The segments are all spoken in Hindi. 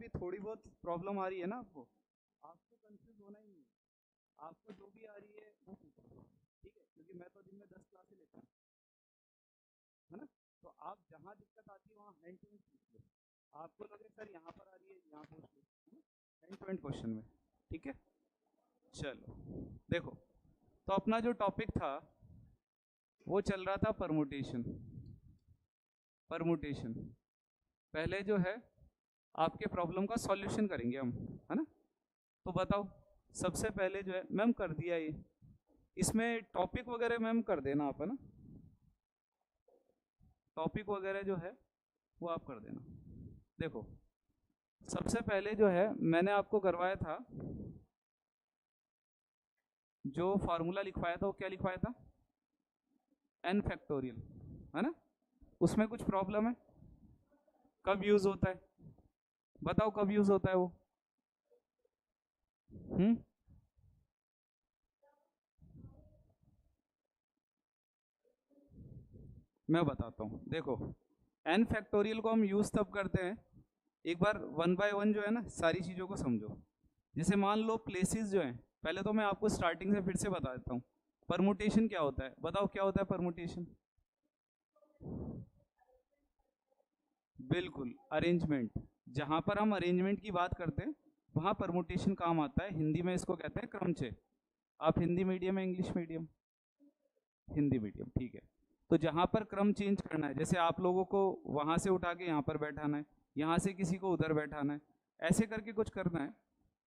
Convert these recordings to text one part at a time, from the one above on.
भी थोड़ी बहुत प्रॉब्लम आ रही है ना आपको कंफ्यूज होना ही नहीं है। आपको जो भी आ रही है वो पूछो, ठीक है, क्योंकि मैं तो दिन में 10 क्लासेस लेता हूँ, है ना। तो आप जहाँ दिक्कत आती है वहाँ हैंड टू हैंड पूछ लो। आपको लगे सर यहाँ पर आ रही है, यहाँ पूछ लो, है ना, हैंड टू हैंड क्वेश्चन में, ठीक है। चलो देखो, तो अपना जो टॉपिक था वो चल रहा था परमुटेशन। परमुटेशन पहले जो है आपके प्रॉब्लम का सॉल्यूशन करेंगे हम, है ना। तो बताओ, सबसे पहले जो है मैम कर दिया ये, इसमें टॉपिक वगैरह मैम कर देना आप, है ना, टॉपिक वगैरह जो है वो आप कर देना। देखो सबसे पहले जो है मैंने आपको करवाया था, जो फार्मूला लिखवाया था वो क्या लिखवाया था, n फैक्टोरियल, है ना। उसमें कुछ प्रॉब्लम है, कब यूज होता है बताओ, कब यूज होता है वो। मैं बताता हूँ, देखो n फैक्टोरियल को हम यूज तब करते हैं, एक बार वन बाय वन जो है ना सारी चीज़ों को समझो। जैसे मान लो प्लेसेस जो हैं, पहले तो मैं आपको स्टार्टिंग से फिर से बता देता हूँ, परमुटेशन क्या होता है, बताओ क्या होता है परमुटेशन। बिल्कुल, अरेंजमेंट। जहाँ पर हम अरेंजमेंट की बात करते हैं वहाँ परमुटेशन काम आता है। हिंदी में इसको कहते हैं क्रमचय। आप हिंदी मीडियम है इंग्लिश मीडियम, हिंदी मीडियम, ठीक है। तो जहाँ पर क्रम चेंज करना है, जैसे आप लोगों को वहाँ से उठा के यहाँ पर बैठाना है, यहाँ से किसी को उधर बैठाना है, ऐसे करके कुछ करना है,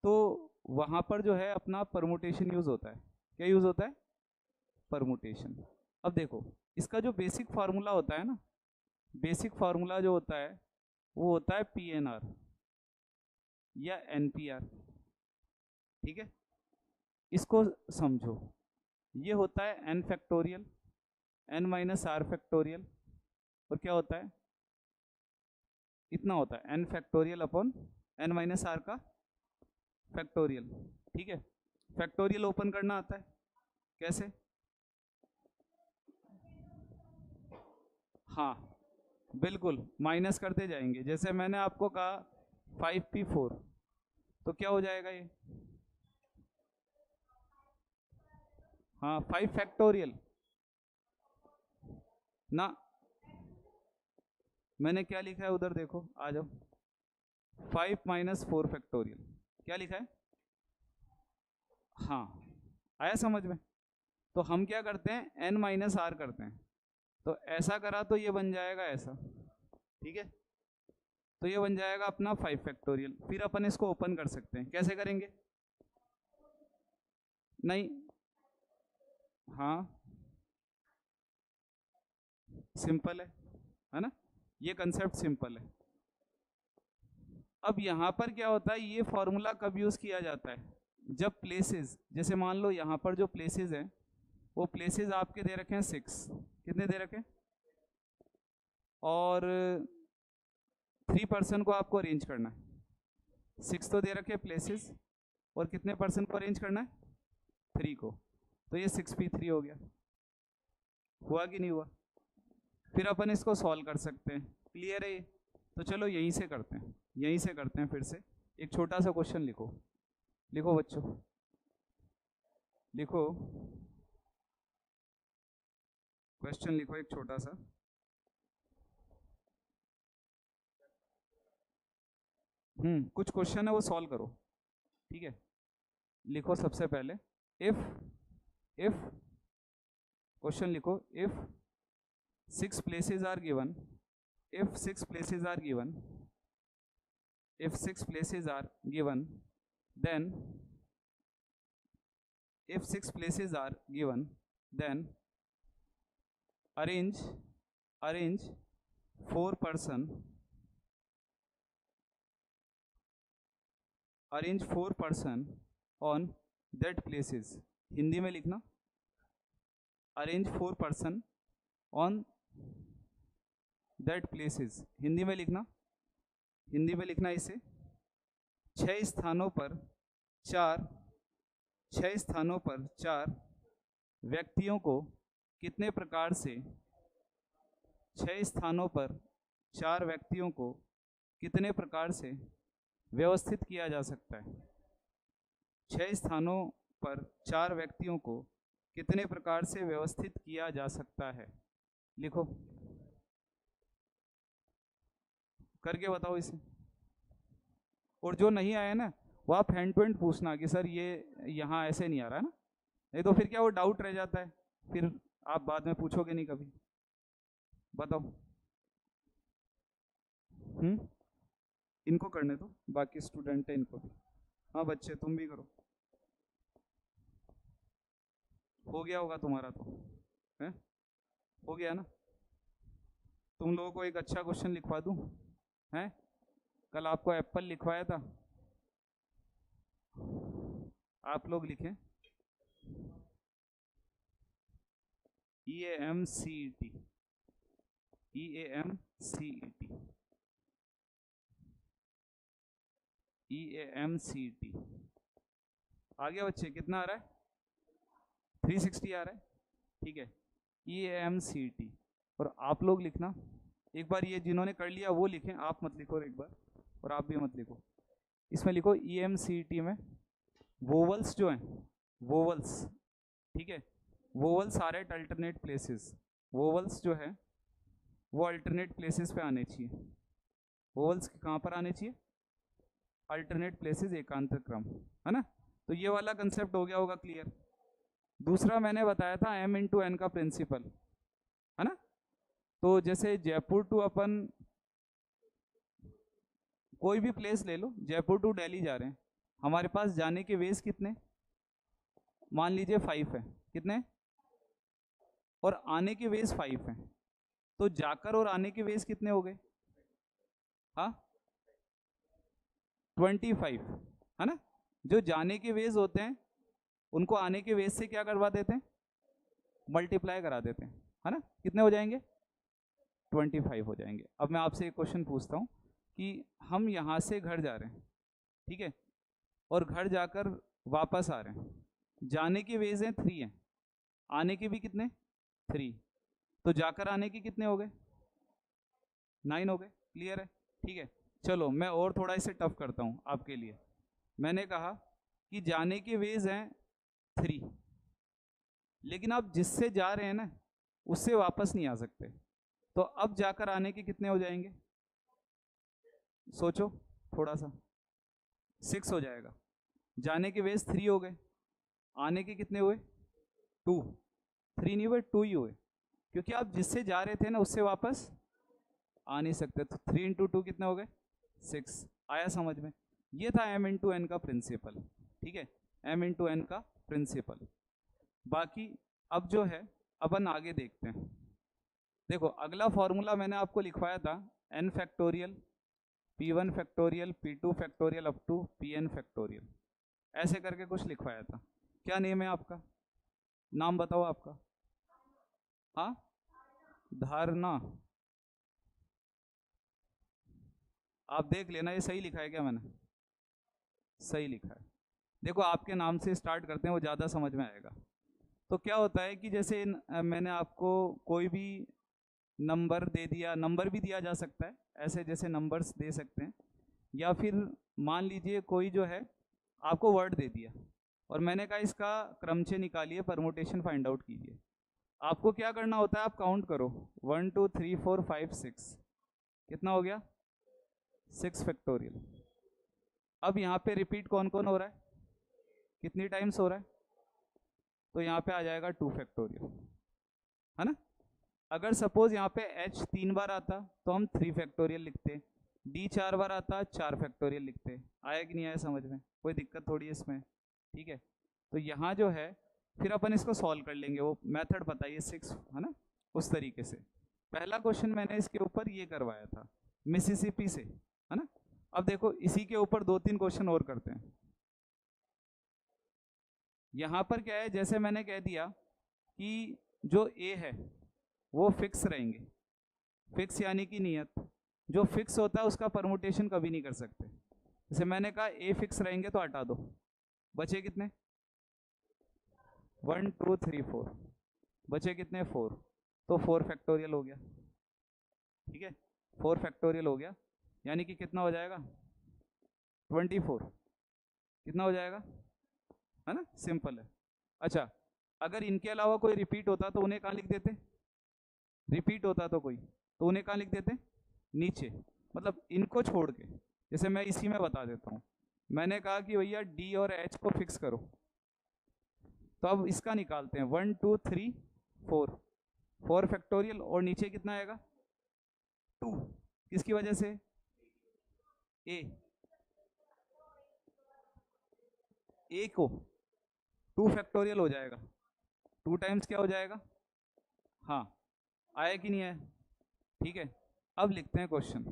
तो वहाँ पर जो है अपना परमुटेशन यूज़ होता है। क्या यूज़ होता है, परमुटेशन। अब देखो इसका जो बेसिक फार्मूला होता है ना, बेसिक फार्मूला जो होता है वो होता है PNR या NPR, ठीक है। इसको समझो, ये होता है n factorial, n minus r factorial, और क्या होता है, इतना होता है n factorial upon n minus r का फैक्टोरियल, ठीक है। फैक्टोरियल ओपन करना आता है, कैसे, हाँ बिल्कुल, माइनस करते जाएंगे। जैसे मैंने आपको कहा 5p4, तो क्या हो जाएगा ये, हाँ 5 फैक्टोरियल ना, मैंने क्या लिखा है उधर देखो, आ जाओ, 5 माइनस 4 फैक्टोरियल, क्या लिखा है, हाँ आया समझ में। तो हम क्या करते हैं, n माइनस आर करते हैं, तो ऐसा करा तो ये बन जाएगा ऐसा, ठीक है। तो ये बन जाएगा अपना 5 फैक्टोरियल। फिर अपन इसको ओपन कर सकते हैं, कैसे करेंगे, नहीं, हाँ सिंपल है ना, ये कंसेप्ट सिंपल है। अब यहाँ पर क्या होता है, ये फॉर्मूला कब यूज किया जाता है, जब प्लेसेस, जैसे मान लो यहाँ पर जो प्लेसेस हैं वो प्लेसेस आपके दे रखे हैं 6, कितने दे रखे हैं, और 3 पर्सन को आपको अरेंज करना है। 6 तो दे रखे हैं प्लेसेस, और कितने पर्सन को अरेंज करना है, 3 को। तो ये 6p3 हो गया, हुआ कि नहीं हुआ। फिर अपन इसको सॉल्व कर सकते हैं, क्लियर है ये। तो चलो यहीं से करते हैं, यहीं से करते हैं फिर से। एक छोटा सा क्वेश्चन लिखो, लिखो बच्चों, लिखो क्वेश्चन, लिखो एक छोटा सा। कुछ क्वेश्चन है वो सॉल्व करो, ठीक है। लिखो सबसे पहले, इफ क्वेश्चन लिखो, if 6 places are given, if 6 places are given, if 6 places are given, then if 6 places are given, then arrange 4 person, arrange 4 person on that places। Hindi में लिखना, arrange 4 person on that places, Hindi में लिखना, हिंदी में लिखना इसे, 6 स्थानों पर 4, 6 स्थानों पर 4 व्यक्तियों को कितने प्रकार से, 6 स्थानों पर 4 व्यक्तियों को कितने प्रकार से व्यवस्थित किया जा सकता है? 6 स्थानों पर 4 व्यक्तियों को कितने प्रकार से व्यवस्थित किया जा सकता है? लिखो, करके बताओ इसे। और जो नहीं आया ना, वो आप हैंड टू हैंड पूछना कि सर ये यहाँ ऐसे नहीं आ रहा है ना, नहीं तो फिर क्या वो डाउट रह जाता है, फिर आप बाद में पूछोगे नहीं कभी। बताओ। इनको करने दो, बाकी स्टूडेंट है इनको भी। हाँ बच्चे तुम भी करो। हो गया होगा तुम्हारा तो, है? हो गया ना? तुम लोगों को एक अच्छा क्वेश्चन लिखवा दूं? हैं? कल आपको एप्पल लिखवाया था, आप लोग लिखें EAMCET, EAMCET, EAMCET। आ गया बच्चे? कितना आ रहा है? 360 आ रहा है, ठीक है। EAMCET। और आप लोग लिखना एक बार, ये जिन्होंने कर लिया वो लिखें, आप मत लिखो एक बार, और आप भी मत लिखो। इसमें लिखो EAMCET में वोवल्स जो हैं, वोवल्स, ठीक है, vowels are at alternate places. Vowels जो है वो अल्टरनेट प्लेसेस पे आने चाहिए। वोवल्स कहाँ पर आने चाहिए? अल्टरनेट प्लेसेस, एकांतर क्रम, है ना? तो ये वाला कंसेप्ट हो गया होगा क्लियर। दूसरा मैंने बताया था M×N का प्रिंसिपल, है ना? तो जैसे जयपुर टू अपन कोई भी प्लेस ले लो, जयपुर टू दिल्ली जा रहे हैं, हमारे पास जाने के वेज कितने? मान लीजिए 5 है, कितने? और आने के वेज 5 है, तो जाकर और आने के वेज कितने हो गए? हाँ 25, है ना? जो जाने के वेज होते हैं उनको आने के वेज से क्या करवा देते हैं? मल्टीप्लाई करा देते हैं, है ना? कितने हो जाएंगे? 25 हो जाएंगे। अब मैं आपसे एक क्वेश्चन पूछता हूँ कि हम यहाँ से घर जा रहे हैं, ठीक है, और घर जाकर वापस आ रहे हैं, जाने के वेज हैं 3 हैं, आने के भी कितने? 3, तो जाकर आने के कितने हो गए? 9 हो गए। क्लियर है? ठीक है। चलो मैं और थोड़ा इसे टफ करता हूँ आपके लिए। मैंने कहा कि जाने के वेज हैं 3, लेकिन आप जिससे जा रहे हैं ना उससे वापस नहीं आ सकते, तो अब जाकर आने के कितने हो जाएंगे? सोचो थोड़ा सा। 6 हो जाएगा। जाने के वेज 3 हो गए, आने के कितने हुए? 2। 3 नहीं हुए, 2 ही हुए, क्योंकि आप जिससे जा रहे थे ना उससे वापस आ नहीं सकते। तो 3 × 2 कितने हो गए? 6। आया समझ में? ये था M×N का प्रिंसिपल, ठीक है, M×N का प्रिंसिपल। बाकी अब जो है अपन आगे देखते हैं। देखो अगला फॉर्मूला मैंने आपको लिखवाया था n factorial, P1 factorial, P2 factorial up to Pn factorial, ऐसे करके कुछ लिखवाया था। क्या नेम है आपका? नाम बताओ आपका। हाँ धारणा। आप देख लेना ये सही लिखा है क्या मैंने? सही लिखा है। देखो आपके नाम से स्टार्ट करते हैं, वो ज़्यादा समझ में आएगा। तो क्या होता है कि जैसे मैंने आपको कोई भी नंबर दे दिया, नंबर भी दिया जा सकता है ऐसे, जैसे नंबर्स दे सकते हैं, या फिर मान लीजिए कोई जो है आपको वर्ड दे दिया और मैंने कहा इसका क्रमचय निकालिए, परमुटेशन फाइंड आउट कीजिए। आपको क्या करना होता है? आप काउंट करो, 1 2 3 4 5 6, कितना हो गया? 6 फैक्टोरियल। अब यहाँ पे रिपीट कौन कौन हो रहा है? कितनी टाइम्स हो रहा है? तो यहाँ पे आ जाएगा 2 फैक्टोरियल, है ना? अगर सपोज यहाँ पे h 3 बार आता तो हम 3 फैक्टोरियल लिखते, d 4 बार आता 4 फैक्टोरियल लिखते। आया कि नहीं आया समझ में? कोई दिक्कत थोड़ी है इसमें, ठीक है। तो यहाँ जो है फिर अपन इसको सॉल्व कर लेंगे, वो मेथड बताइए 6, है ना, उस तरीके से। पहला क्वेश्चन मैंने इसके ऊपर ये करवाया था मिसिसिपी से, है ना। अब देखो इसी के ऊपर 2-3 क्वेश्चन और करते हैं। यहाँ पर क्या है, जैसे मैंने कह दिया कि जो a है वो फिक्स रहेंगे, फिक्स यानी कि नियत। जो फिक्स होता है उसका परमुटेशन कभी नहीं कर सकते। जैसे मैंने कहा a फिक्स रहेंगे तो हटा दो, बचे कितने? 1 2 3 4, बचे कितने? 4, तो 4 फैक्टोरियल हो गया, ठीक है, 4 फैक्टोरियल हो गया, यानी कि कितना हो जाएगा? 24 कितना हो जाएगा, है ना, सिंपल है। अच्छा, अगर इनके अलावा कोई रिपीट होता तो उन्हें कहाँ लिख देते, रिपीट होता तो कोई तो उन्हें कहाँ लिख देते, नीचे, मतलब इनको छोड़ के। जैसे मैं इसी में बता देता हूँ, मैंने कहा कि भैया डी और एच को फिक्स करो, तो अब इसका निकालते हैं 1 2 3 4, 4 फैक्टोरियल और नीचे कितना आएगा 2, किसकी वजह से, ए को 2 फैक्टोरियल हो जाएगा, 2 टाइम्स क्या हो जाएगा, हाँ आया कि नहीं आया, ठीक है। अब लिखते हैं क्वेश्चन,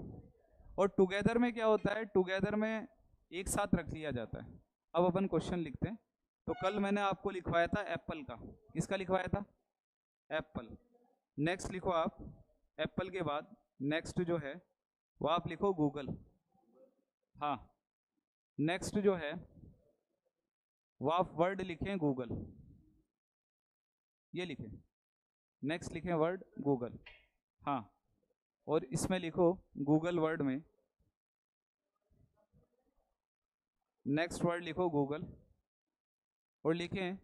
और टुगेदर में क्या होता है, टुगेदर में एक साथ रख लिया जाता है। अब अपन क्वेश्चन लिखते हैं। तो कल मैंने आपको लिखवाया था एप्पल का, किसका लिखवाया था, एप्पल। नेक्स्ट लिखो आप, एप्पल के बाद नेक्स्ट जो है वो आप लिखो गूगल, हाँ। नेक्स्ट जो है वो आप वर्ड लिखें गूगल, ये लिखें, नेक्स्ट लिखें वर्ड गूगल, हाँ। और इसमें लिखो गूगल वर्ड में, नेक्स्ट वर्ड लिखो गूगल, और लिखें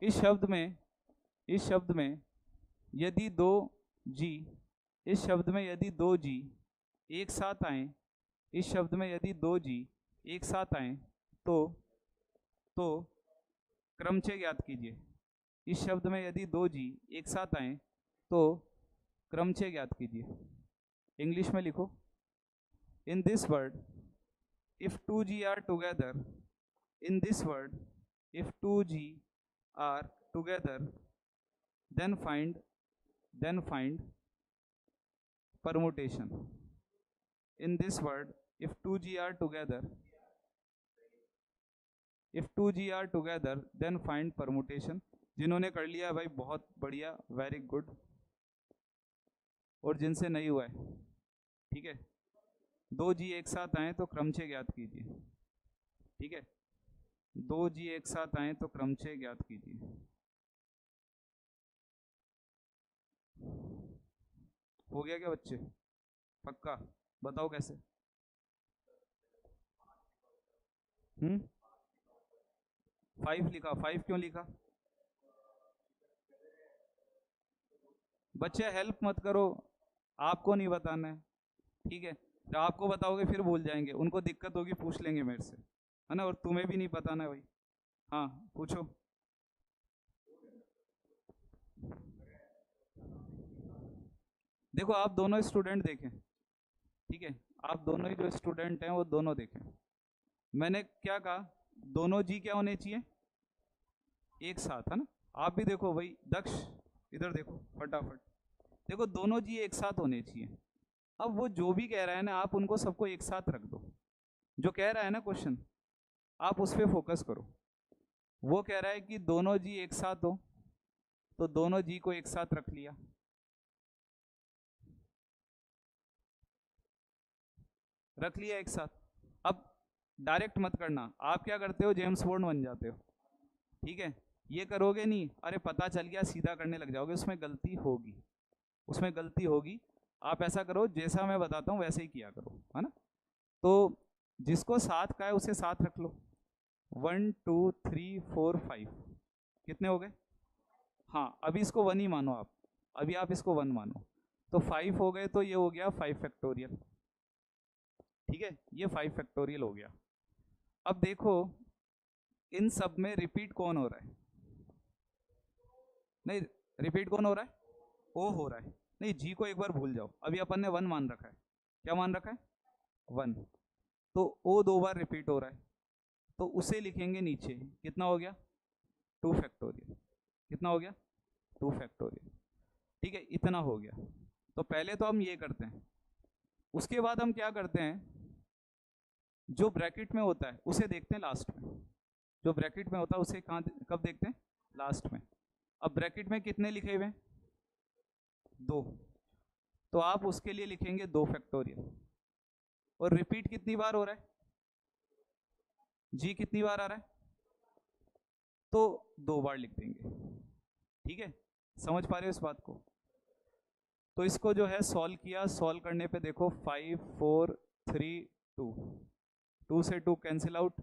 इस शब्द में यदि दो जी, इस शब्द में यदि दो जी एक साथ आए, इस शब्द में यदि दो जी एक साथ आए तो क्रमचय ज्ञात कीजिए। इस शब्द में यदि दो जी एक साथ आए तो क्रमचय ज्ञात कीजिए। इंग्लिश में लिखो, in this word if two G are together, in this word if two G are together then find permutation. In this word if 2g are together, then find permutation. जिन्होंने कर लिया भाई बहुत बढ़िया, वेरी गुड, और जिनसे नहीं हुआ है, ठीक है, दो जी एक साथ आए तो क्रमचय ज्ञात कीजिए, ठीक है, दो जी एक साथ आए तो क्रमचय ज्ञात कीजिए। हो गया क्या बच्चे, पक्का, बताओ कैसे, 5 लिखा, 5 क्यों लिखा, बच्चे हेल्प मत करो, आपको नहीं बताना है, ठीक है, जब आपको बताओगे फिर भूल जाएंगे, उनको दिक्कत होगी पूछ लेंगे मेरे से, है ना, और तुम्हें भी नहीं पता ना भाई, हाँ पूछो। देखो आप दोनों स्टूडेंट देखें, ठीक है, आप दोनों ही जो स्टूडेंट हैं वो दोनों देखें, मैंने क्या कहा, दोनों जी क्या होने चाहिए, एक साथ, है ना। आप भी देखो भाई दक्ष, इधर देखो फटाफट, देखो दोनों जी एक साथ होने चाहिए। अब वो जो भी कह रहा है ना, आप उनको सबको एक साथ रख दो, जो कह रहा है ना क्वेश्चन, आप उस पर फोकस करो। वो कह रहा है कि दोनों जी एक साथ हो, तो दोनों जी को एक साथ रख लिया, एक साथ। अब डायरेक्ट मत करना, आप क्या करते हो, जेम्स बॉन्ड बन जाते हो, ठीक है, ये करोगे नहीं, अरे पता चल गया सीधा करने लग जाओगे, उसमें गलती होगी, उसमें गलती होगी। आप ऐसा करो, जैसा मैं बताता हूँ वैसे ही किया करो, है ना। तो जिसको साथ का है उसे साथ रख लो, 1 2 3 4 5, कितने हो गए, हाँ अभी इसको 1 ही मानो आप, अभी आप इसको 1 मानो, तो 5 हो गए, तो ये हो गया 5 फैक्टोरियल, ठीक है, ये 5 फैक्टोरियल हो गया। अब देखो इन सब में रिपीट कौन हो रहा है, नहीं रिपीट कौन हो रहा है, ओ हो रहा है, नहीं जी को एक बार भूल जाओ, अभी अपन ने 1 मान रखा है, क्या मान रखा है 1, तो ओ 2 बार रिपीट हो रहा है, तो उसे लिखेंगे नीचे, कितना हो गया 2 फैक्टोरियल, कितना हो गया 2 फैक्टोरियल, ठीक है, इतना हो गया। तो पहले तो हम ये करते हैं, उसके बाद हम क्या करते हैं, जो ब्रैकेट में होता है उसे देखते हैं लास्ट में, जो ब्रैकेट में होता है उसे कहाँ कब देखते हैं, लास्ट में। अब ब्रैकेट में कितने लिखे हुए हैं, 2, तो आप उसके लिए लिखेंगे 2 फैक्टोरियल, और रिपीट कितनी बार हो रहा है, जी कितनी बार आ रहा है, तो 2 बार लिख देंगे, ठीक है, समझ पा रहे हो इस बात को। तो इसको जो है सॉल्व किया, सॉल्व करने पे देखो 5 4 3 2, 2 से 2 कैंसिल आउट,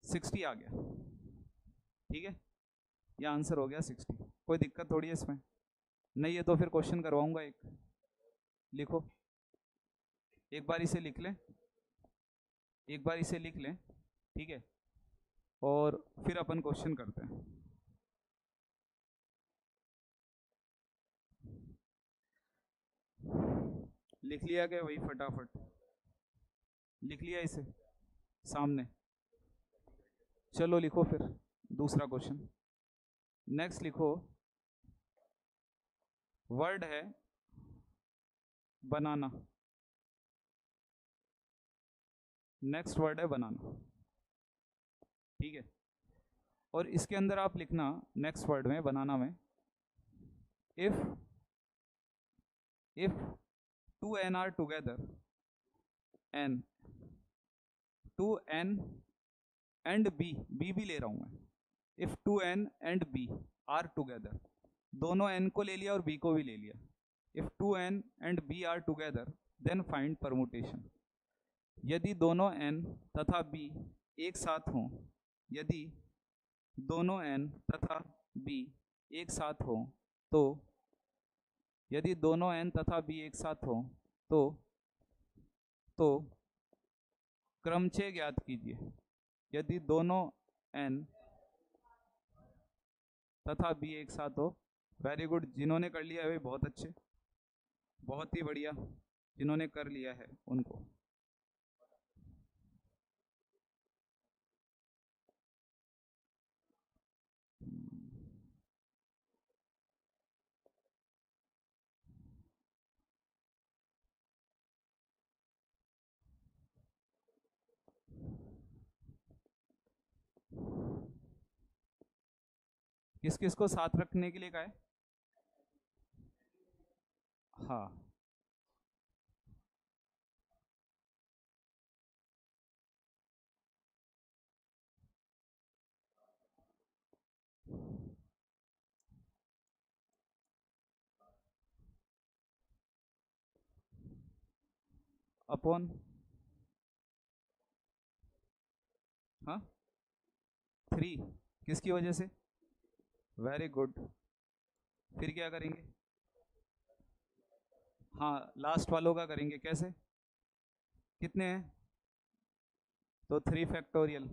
60 आ गया। ठीक है, ये आंसर हो गया 60। कोई दिक्कत थोड़ी है इसमें, नहीं है तो फिर क्वेश्चन करवाऊंगा एक। लिखो, एक बार इसे लिख लें, एक बार इसे लिख लें, ठीक है, और फिर अपन क्वेश्चन करते हैं। लिख लिया गया वही, फटाफट लिख लिया इसे सामने। चलो लिखो फिर दूसरा क्वेश्चन। नेक्स्ट लिखो, वर्ड है बनाना। नेक्स्ट वर्ड है बनाना, ठीक है। और इसके अंदर आप लिखना नेक्स्ट वर्ड में, बनाना में, if 2n are together, n 2n and b भी ले रहा हूं मैं। If 2n and b are together, दोनों n को ले लिया और b को भी ले लिया। If 2n and b are together then find permutation. यदि दोनों n तथा b एक साथ हों, यदि दोनों n तथा b एक साथ हों तो, यदि दोनों n तथा b एक साथ हों तो क्रमचय ज्ञात कीजिए। यदि दोनों n तथा b एक साथ हो। वेरी गुड, जिन्होंने कर लिया है वे बहुत अच्छे, बहुत ही बढ़िया, जिन्होंने कर लिया है उनको। किस किस को साथ रखने के लिए कहा है? हाँ, अपॉन, हाँ 3, किसकी वजह से? वेरी गुड, फिर क्या करेंगे? हाँ, लास्ट वालों का करेंगे। कैसे, कितने हैं? तो 3 फैक्टोरियल।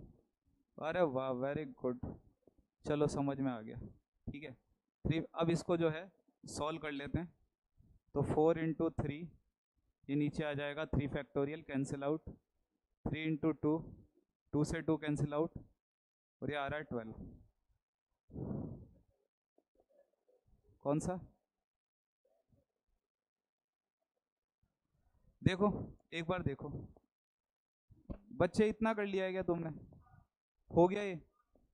अरे वाह, वेरी गुड, चलो समझ में आ गया। ठीक है, 3। अब इसको जो है सॉल्व कर लेते हैं। तो 4 इंटू 3, ये नीचे आ जाएगा 3 फैक्टोरियल, कैंसिल आउट। 3 इंटू 2, 2 से 2 कैंसिल आउट, और ये आ रहा है 12। कौन सा? देखो, एक बार देखो बच्चे, इतना कर लिया है क्या तुमने? हो गया ये?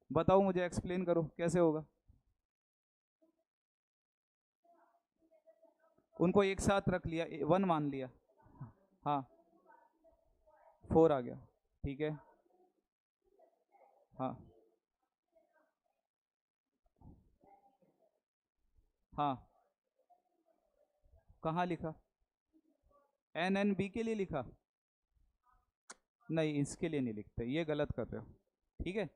बताओ मुझे, एक्सप्लेन करो कैसे होगा। उनको एक साथ रख लिया, 1 मान लिया, हाँ 4 आ गया, ठीक है, हाँ हाँ। कहाँ लिखा? एन एन बी के लिए लिखा? नहीं, इसके लिए नहीं लिखते, ये गलत कर रहे हो। ठीक है,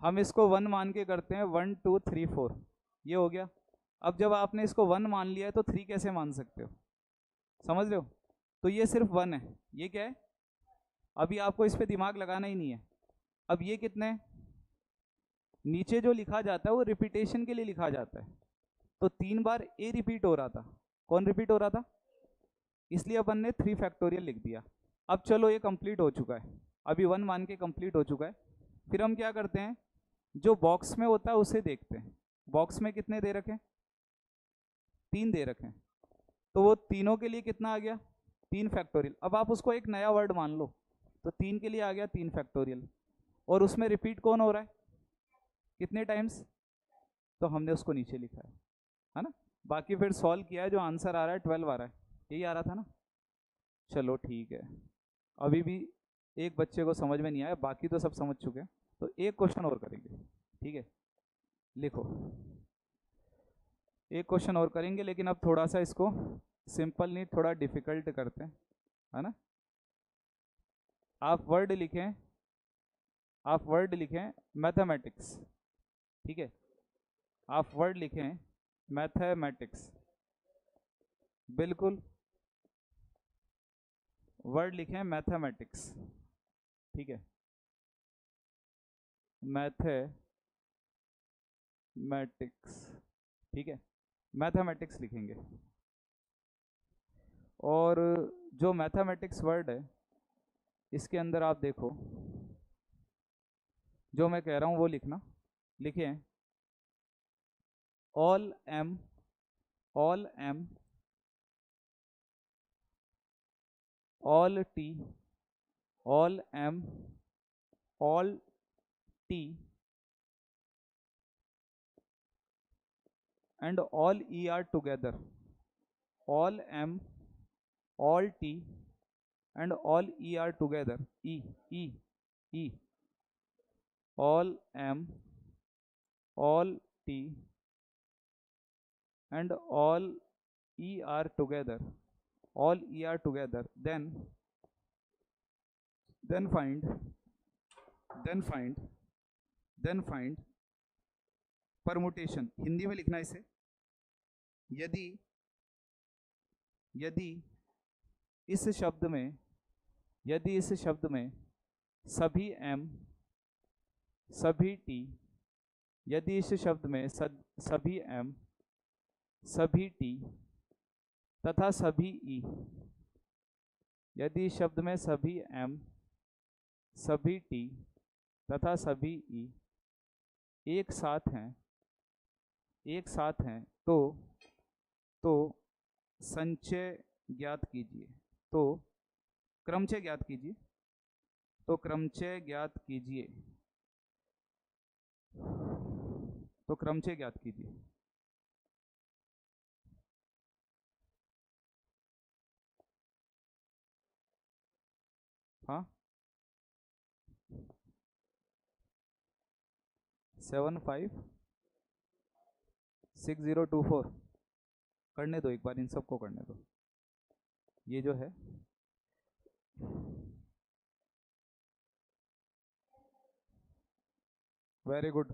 हम इसको 1 मान के करते हैं, 1 2 3 4, ये हो गया। अब जब आपने इसको 1 मान लिया है तो 3 कैसे मान सकते हो? समझ रहे हो? तो ये सिर्फ 1 है, ये क्या है? अभी आपको इस पर दिमाग लगाना ही नहीं है। अब ये कितने हैं? नीचे जो लिखा जाता है वो रिपीटेशन के लिए लिखा जाता है। तो 3 बार ए रिपीट हो रहा था। कौन रिपीट हो रहा था? इसलिए अपन ने 3 फैक्टोरियल लिख दिया। अब चलो, ये कंप्लीट हो चुका है, अभी 1 मान के कंप्लीट हो चुका है। फिर हम क्या करते हैं, जो बॉक्स में होता है उसे देखते हैं। बॉक्स में कितने दे रखे? 3 दे रखे। तो वो तीनों के लिए कितना आ गया? 3 फैक्टोरियल। अब आप उसको एक नया वर्ड मान लो, तो 3 के लिए आ गया 3 फैक्टोरियल। और उसमें रिपीट कौन हो रहा है, कितने टाइम्स? तो हमने उसको नीचे लिखा है ना। बाकी फिर सॉल्व किया है, जो आंसर आ रहा है 12 आ रहा है, यही आ रहा था ना। चलो ठीक है, अभी भी एक बच्चे को समझ में नहीं आया, बाकी तो सब समझ चुके हैं। तो एक क्वेश्चन और करेंगे, ठीक है। लिखो, एक क्वेश्चन और करेंगे, लेकिन अब थोड़ा सा इसको सिंपल नहीं, थोड़ा डिफिकल्ट करते हैं, है ना। आप वर्ड लिखें, आप वर्ड लिखें मैथमेटिक्स, ठीक है, आप वर्ड लिखें मैथमेटिक्स, बिल्कुल वर्ड लिखें मैथमेटिक्स, ठीक है, मैथमेटिक्स, ठीक है, मैथमेटिक्स लिखेंगे। और जो मैथमेटिक्स वर्ड है इसके अंदर आप देखो, जो मैं कह रहा हूँ वो लिखना, लिखिए all M, all M, all T, all M, all T and all E are together, all M, all T and all E are together, E, E, E, all M, all T and all E are together, all E are together, then find, then find, then find permutation, Hindi में लिखना इसे, यदि, यदि इस शब्द में, यदि इस शब्द में सभी M, सभी T, यदि इस शब्द में सभी M, सभी T तथा सभी E, यदि इस शब्द में सभी M, सभी T तथा सभी E एक साथ हैं, एक साथ हैं, तो संचय ज्ञात कीजिए, तो क्रमचय ज्ञात कीजिए, तो क्रमचय ज्ञात कीजिए, तो क्रमचय ज्ञात कीजिए। हाँ 756024 करने दो, एक बार इन सबको करने दो, ये जो है वेरी गुड।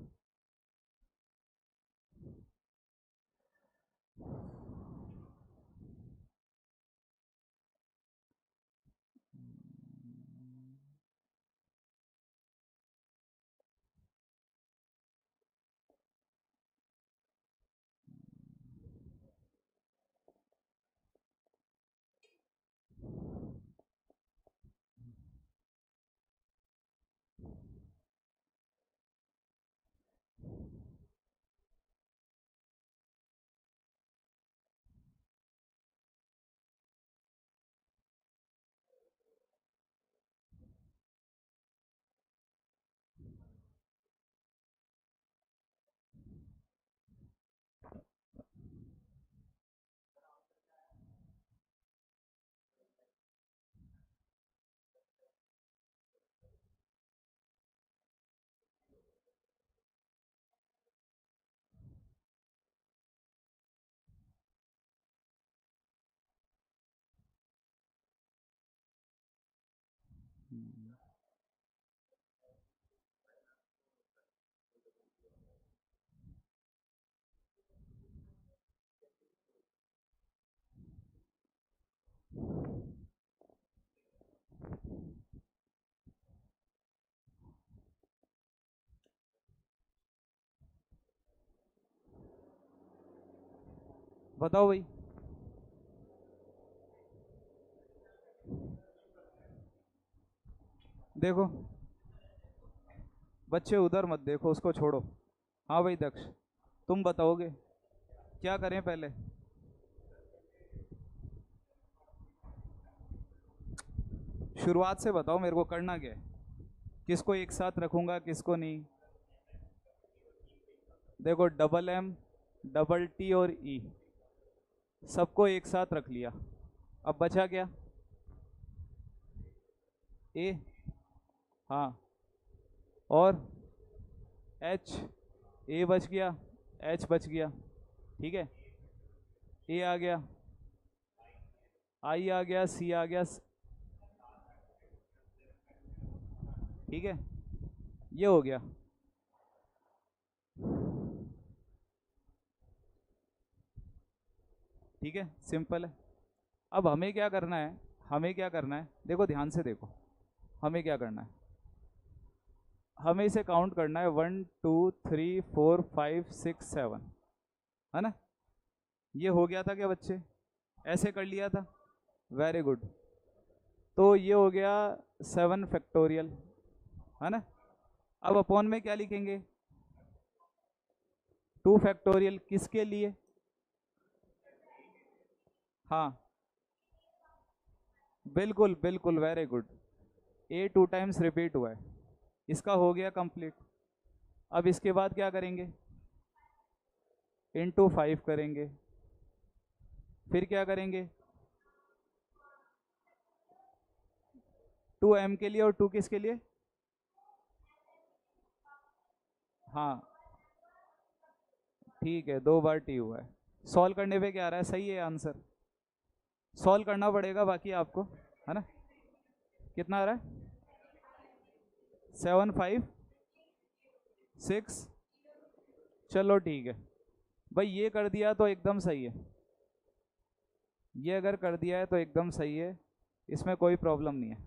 बताओ भाई, देखो बच्चे उधर मत देखो, उसको छोड़ो। हाँ भाई दक्ष, तुम बताओगे क्या करें पहले? शुरुआत से बताओ मेरे को करना क्या है, किसको एक साथ रखूंगा किसको नहीं। देखो डबल एम, डबल टी और ई सबको एक साथ रख लिया, अब बचा क्या? ए, हाँ, और एच, ए बच गया, एच बच गया, ठीक है, ए आ गया, आई आ गया, सी आ गया, ठीक है, ये हो गया। ठीक है, सिंपल है। अब हमें क्या करना है, हमें क्या करना है, देखो ध्यान से देखो, हमें क्या करना है, हमें इसे काउंट करना है 1 2 3 4 5 6 7, है ना। ये हो गया था क्या बच्चे, ऐसे कर लिया था, वेरी गुड। तो ये हो गया 7 फैक्टोरियल, है ना। अब अपॉन में क्या लिखेंगे, 2 फैक्टोरियल, किसके लिए, हाँ बिल्कुल बिल्कुल, वेरी गुड। ए 2 टाइम्स रिपीट हुआ है, इसका हो गया कंप्लीट। अब इसके बाद क्या करेंगे, इंटू 5 करेंगे, फिर क्या करेंगे, 2m के लिए और 2 किसके लिए, हाँ ठीक है, 2 बार t हुआ है। सॉल्व करने पे क्या आ रहा है, सही है आंसर। सॉल्व करना पड़ेगा बाकी आपको, है ना। कितना आ रहा है, 7 5 6, चलो ठीक है भाई, ये कर दिया तो एकदम सही है, ये अगर कर दिया है तो एकदम सही है, इसमें कोई प्रॉब्लम नहीं है।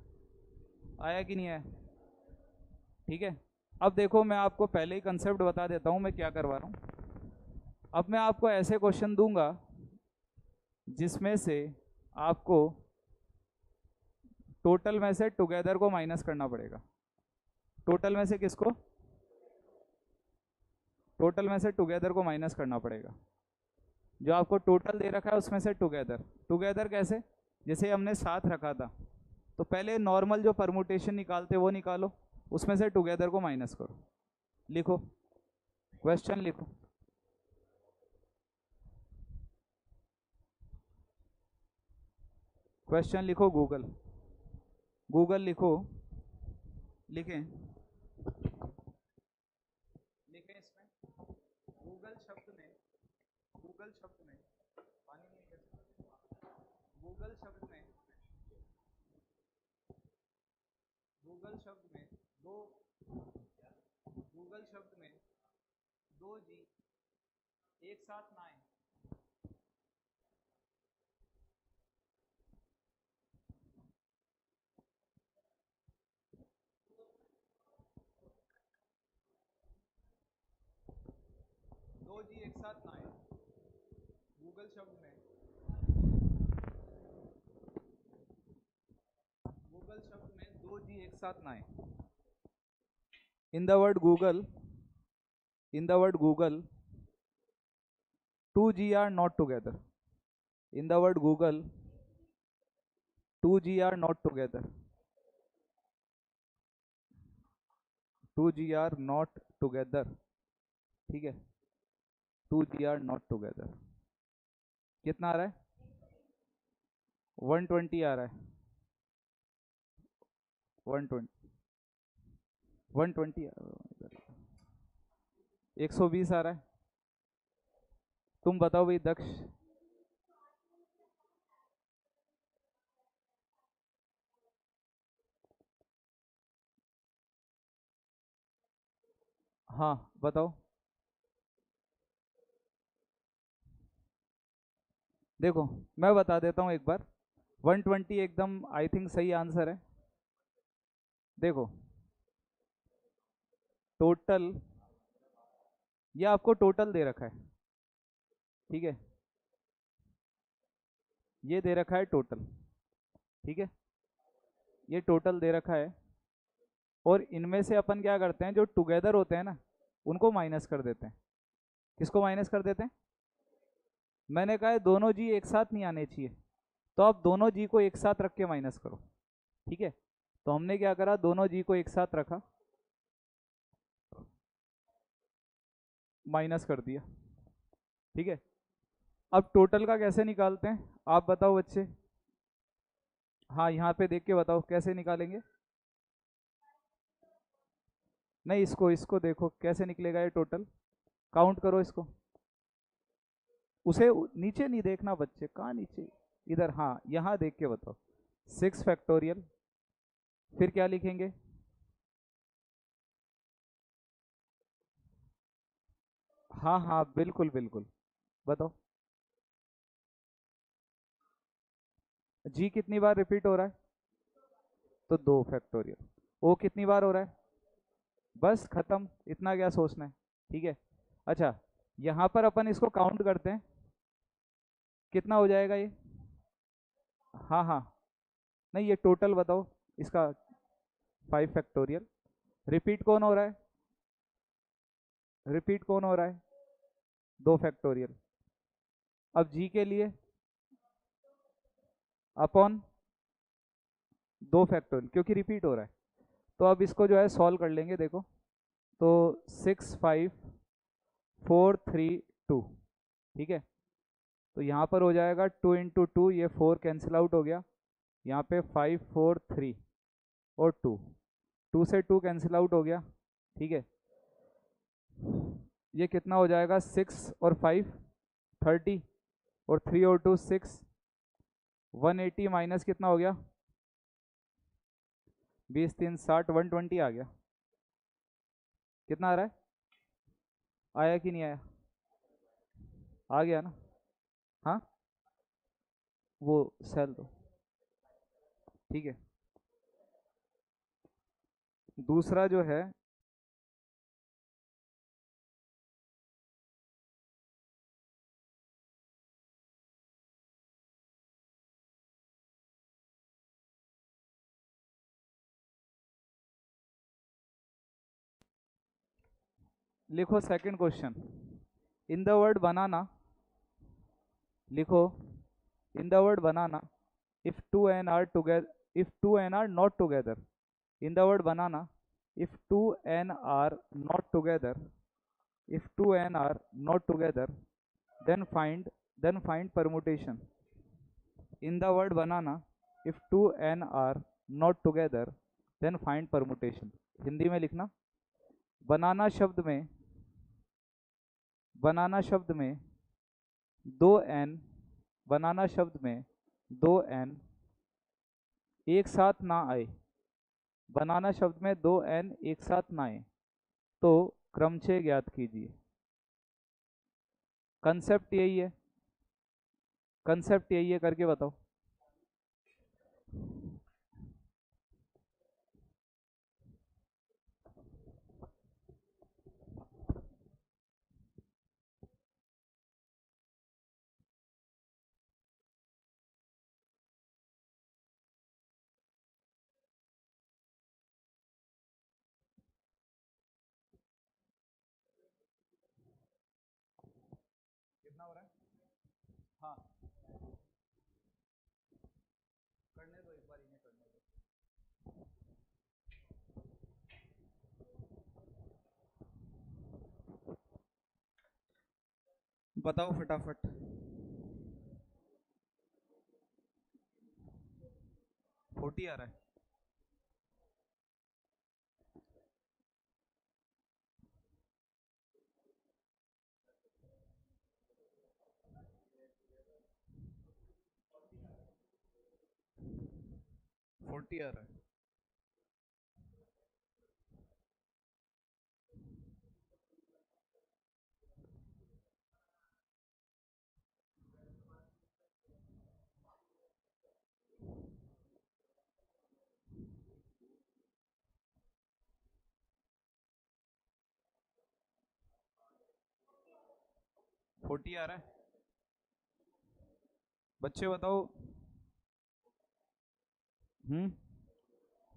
आया कि नहीं आया, ठीक है। अब देखो मैं आपको पहले ही कंसेप्ट बता देता हूँ मैं क्या करवा रहा हूँ। अब मैं आपको ऐसे क्वेश्चन दूंगा जिसमें से आपको टोटल में से टुगेदर को माइनस करना पड़ेगा। टोटल में से किसको, टोटल में से टुगेदर को माइनस करना पड़ेगा। जो आपको टोटल दे रखा है उसमें से टुगेदर, टुगेदर कैसे, जैसे हमने साथ रखा था तो पहले नॉर्मल जो परमुटेशन निकालते वो निकालो, उसमें से टुगेदर को माइनस करो। लिखो, क्वेश्चन लिखो, क्वेश्चन लिखो, गूगल, गूगल लिखो, लिखें, लिखें इसमें गूगल शब्द में, गूगल शब्द में, पानी नहीं है, गूगल शब्द में, गूगल शब्द में दो, गूगल शब्द में 2G एक साथ ना आए, 2G एक साथ ना आए, गूगल शब्द में, गूगल शब्द में 2G एक साथ ना आए। इन the word Google, in the word Google 2G are not together. In the word Google 2G are not together. 2G are not together. ठीक है, 2G are not together। कितना आ रहा है, 120 आ रहा है, 120, 120, 120 आ रहा है। तुम बताओ भाई दक्ष, हाँ बताओ। देखो मैं बता देता हूँ एक बार, 120 एकदम आई थिंक सही आंसर है। देखो टोटल, ये आपको टोटल दे रखा है, ठीक है, ये दे रखा है टोटल, ठीक है, ये टोटल दे रखा है। और इनमें से अपन क्या करते हैं, जो टुगेदर होते हैं ना उनको माइनस कर देते हैं। किसको माइनस कर देते हैं, मैंने कहा है दोनों जी एक साथ नहीं आने चाहिए, तो आप दोनों जी को एक साथ रख के माइनस करो, ठीक है। तो हमने क्या करा, दोनों जी को एक साथ रखा, माइनस कर दिया, ठीक है। अब टोटल का कैसे निकालते हैं, आप बताओ बच्चे, हाँ यहाँ पे देख के बताओ कैसे निकालेंगे। नहीं इसको, इसको देखो कैसे निकलेगा ये टोटल, काउंट करो इसको, उसे नीचे नहीं देखना बच्चे, कहाँ नीचे, इधर, हाँ यहाँ देख के बताओ। 6 फैक्टोरियल, फिर क्या लिखेंगे, हाँ हाँ बिल्कुल बिल्कुल, बताओ। जी कितनी बार रिपीट हो रहा है? तो 2 फैक्टोरियल। ओ कितनी बार हो रहा है? बस खत्म, इतना क्या सोचना है। ठीक है। अच्छा, यहाँ पर अपन इसको काउंट करते हैं, कितना हो जाएगा ये? हाँ हाँ, नहीं ये टोटल बताओ इसका। 5 फैक्टोरियल। रिपीट कौन हो रहा है? रिपीट कौन हो रहा है? 2 फैक्टोरियल। अब जी के लिए अपॉन 2 फैक्टोरियल, क्योंकि रिपीट हो रहा है। तो अब इसको जो है सॉल्व कर लेंगे, देखो। तो 6, 5, 4, 3, 2। ठीक है। तो यहाँ पर हो जाएगा 2 × 2, ये 4 कैंसिल आउट हो गया। यहाँ पे 5, 4, 3 और 2, 2 से 2 कैंसिल आउट हो गया। ठीक है। ये कितना हो जाएगा? 6 और 5, 30, और 3 और 2, 6। 180 माइनस कितना हो गया? 20, 3, 60, 120 आ गया। कितना आ रहा है? आया कि नहीं आया? आ गया ना? हाँ, वो सेल दो। ठीक है। दूसरा जो है, लिखो second question. In the word banana, लिखो in the word banana, if two n are together, if two n are not together, in the word banana, if two n are not together, if two n are not together, then find permutation. In the word banana, if two n are not together, then find permutation. Hindi में लिखना। बनाना शब्द में, बनाना शब्द में दो n, बनाना शब्द में दो n एक साथ ना आए, बनाना शब्द में दो n एक साथ ना आए, तो क्रमशः ज्ञात कीजिए। कंसेप्ट यही है, कंसेप्ट यही है, करके बताओ। कितना हो रहा है? हाँ, करने दो, एक बार इन्हें करने दो, बताओ फटाफट। 40 आ रहा है। फोर्टी आ रहा है। 40 आ रहा है। बच्चे बताओ। हम्म,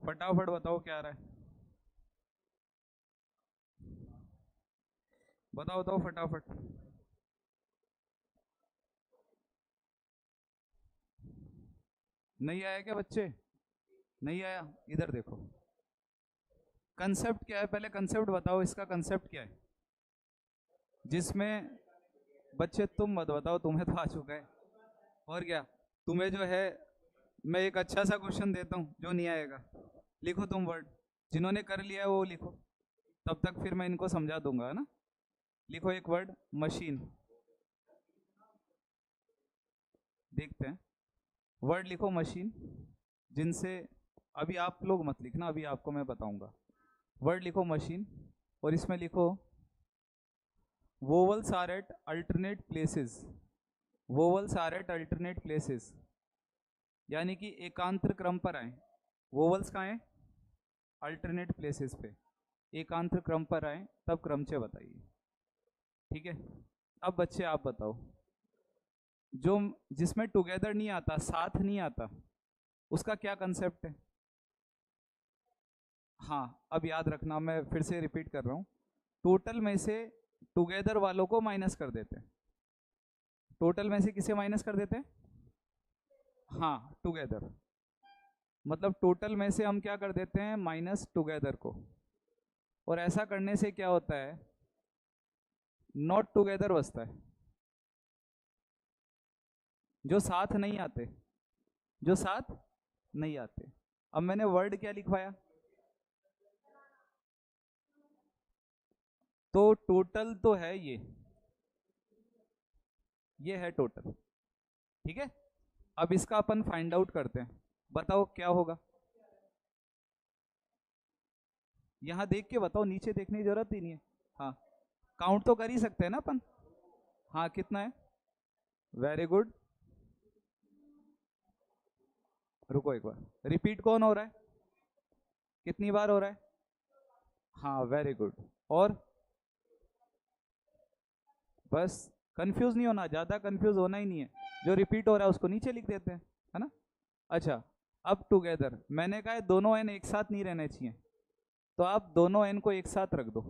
फटाफट बताओ क्या आ रहा है। बताओ बताओ फटाफट। नहीं आया क्या बच्चे? नहीं आया? इधर देखो। कंसेप्ट क्या है, पहले कंसेप्ट बताओ, इसका कंसेप्ट क्या है जिसमें, बच्चे तुम मत बताओ, तुम्हें तो आ चुका है। और क्या, तुम्हें जो है, मैं एक अच्छा सा क्वेश्चन देता हूँ जो नहीं आएगा। लिखो तुम वर्ड, जिन्होंने कर लिया है वो लिखो, तब तक फिर मैं इनको समझा दूंगा, है ना। लिखो एक वर्ड, मशीन। देखते हैं। वर्ड लिखो मशीन, जिनसे, अभी आप लोग मत लिखना, अभी आपको मैं बताऊंगा। वर्ड लिखो मशीन, और इसमें लिखो vowels are at alternate places, vowels are at alternate places, यानी कि एकांतर क्रम पर आए। वोवल्स कहाँ हैं? अल्टरनेट प्लेसेस पे। एकांतर क्रम पर आए तब क्रमचय बताइए। ठीक है, अब बच्चे आप बताओ, जो जिसमें टुगेदर नहीं आता, साथ नहीं आता, उसका क्या कंसेप्ट है? हाँ, अब याद रखना, मैं फिर से रिपीट कर रहा हूँ। टोटल में से टुगेदर वालों को माइनस कर देते हैं। टोटल में से किसे माइनस कर देते हैं? हाँ, टुगेदर। मतलब टोटल में से हम क्या कर देते हैं? माइनस टुगेदर को। और ऐसा करने से क्या होता है? नॉट टुगेदर बचता है, जो साथ नहीं आते, जो साथ नहीं आते। अब मैंने वर्ड क्या लिखवाया? तो टोटल तो है ये है टोटल। ठीक है, अब इसका अपन फाइंड आउट करते हैं। बताओ क्या होगा? यहां देख के बताओ, नीचे देखने की जरूरत ही नहीं है। हाँ, काउंट तो कर ही सकते हैं ना अपन। हाँ, कितना है? Very good. रुको एक बार, रिपीट कौन हो रहा है? कितनी बार हो रहा है? हाँ, वेरी गुड। और बस, कंफ्यूज नहीं होना, ज्यादा कंफ्यूज होना ही नहीं है। जो रिपीट हो रहा है उसको नीचे लिख देते हैं, है ना? अच्छा, अब टुगेदर, मैंने कहा है दोनों एन एक साथ नहीं रहने चाहिए, तो आप दोनों एन को एक साथ रख दो,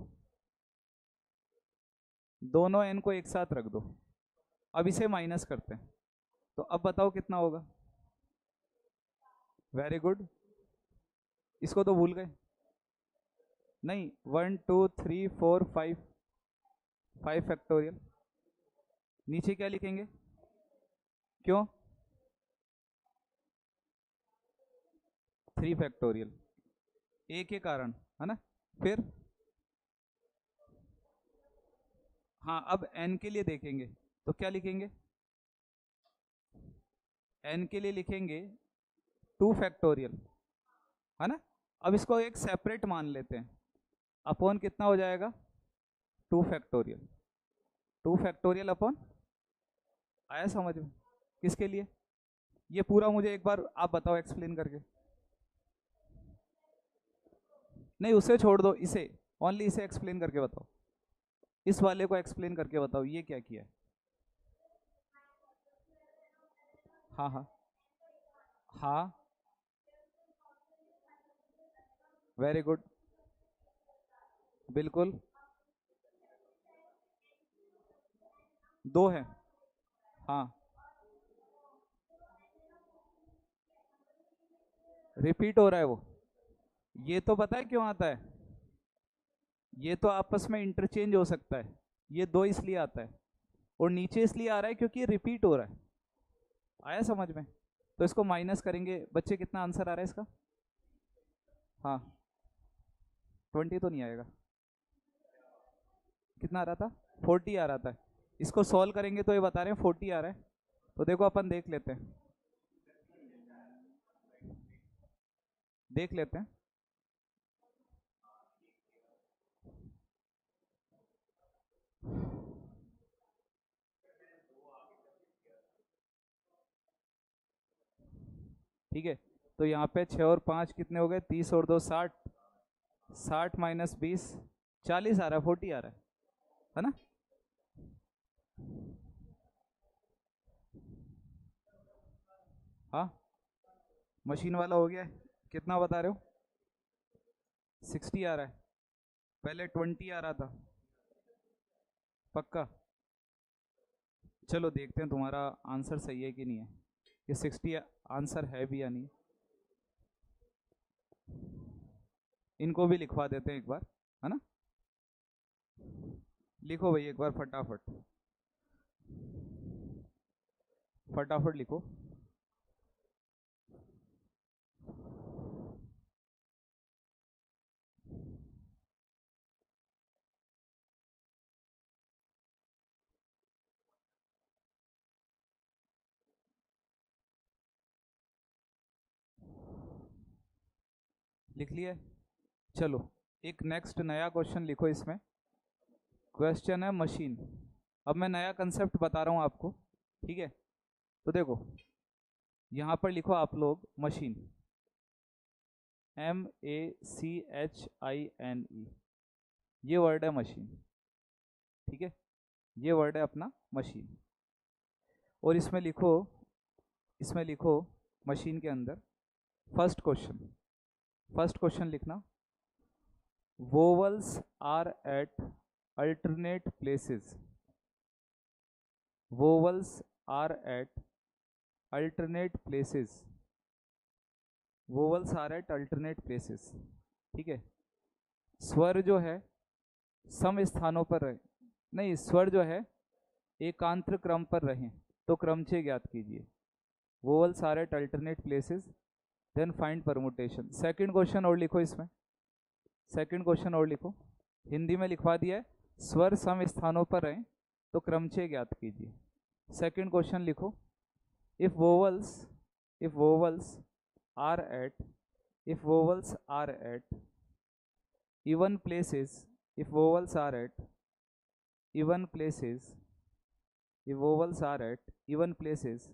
दोनों एन को एक साथ रख दो। अब इसे माइनस करते हैं, तो अब बताओ कितना होगा? Very good. इसको तो भूल गए? नहीं, 1 2 3 4 5, 5 फैक्टोरियल। नीचे क्या लिखेंगे? क्यों? 3 फैक्टोरियल, ए के कारण, है ना? फिर हाँ, अब एन के लिए देखेंगे, तो क्या लिखेंगे? एन के लिए लिखेंगे 2 फैक्टोरियल, है ना? अब इसको एक सेपरेट मान लेते हैं। अपॉन कितना हो जाएगा? 2 फैक्टोरियल, 2 फैक्टोरियल अपॉन। आया समझ में? किसके लिए? ये पूरा मुझे एक बार आप बताओ एक्सप्लेन करके। नहीं, उसे छोड़ दो, इसे, ओनली इसे एक्सप्लेन करके बताओ। इस वाले को एक्सप्लेन करके बताओ, ये क्या किया है? हाँ हाँ हाँ, वेरी गुड, बिल्कुल। दो है, हाँ। रिपीट हो रहा है वो, ये तो पता है क्यों आता है? ये तो आपस में इंटरचेंज हो सकता है, ये दो इसलिए आता है, और नीचे इसलिए आ रहा है क्योंकि ये रिपीट हो रहा है। आया समझ में? तो इसको माइनस करेंगे बच्चे, कितना आंसर आ रहा है इसका? हाँ, 20 तो नहीं आएगा। कितना आ रहा था? 40 आ रहा था। इसको सॉल्व करेंगे तो ये बता रहे हैं 40 आ रहा है। तो देखो अपन देख लेते हैं, देख लेते हैं। ठीक है, तो यहाँ पे 6 और 5 कितने हो गए? 30 और 2 60, 60 - 20, 40 आ रहा है, 40 आ रहा है ना? हाँ, मशीन वाला हो गया है। कितना बता रहे हो? 60 आ रहा है, पहले 20 आ रहा था। पक्का? चलो देखते हैं तुम्हारा आंसर सही है कि नहीं है, ये 60 आंसर है भी या नहीं। इनको भी लिखवा देते हैं एक बार, है ना? लिखो भाई एक बार फटाफट, फटाफट लिखो। लिख लिया है? चलो, एक नेक्स्ट नया क्वेश्चन लिखो इसमें। क्वेश्चन है मशीन। अब मैं नया कंसेप्ट बता रहा हूँ आपको, ठीक है। तो देखो यहाँ पर लिखो आप लोग मशीन, MACHINE, ये वर्ड है मशीन, ठीक है। ये वर्ड है अपना मशीन। और इसमें लिखो मशीन के अंदर फर्स्ट क्वेश्चन लिखना, vowels are at alternate places, vowels are at alternate places, vowels are at alternate places, ठीक है। स्वर जो है सम स्थानों पर रहे, नहीं, स्वर जो है एकांत्र क्रम पर रहें तो क्रमचय ज्ञात कीजिए। Vowels are at alternate places, then find permutation. Second question और लिखो, इसमें सेकंड क्वेश्चन और लिखो, हिंदी में लिखवा दिया है, स्वर सम स्थानों पर रहें तो क्रमचय ज्ञात कीजिए। सेकंड क्वेश्चन लिखो, if vowels are at even places, if vowels are at even places, if vowels are at even places,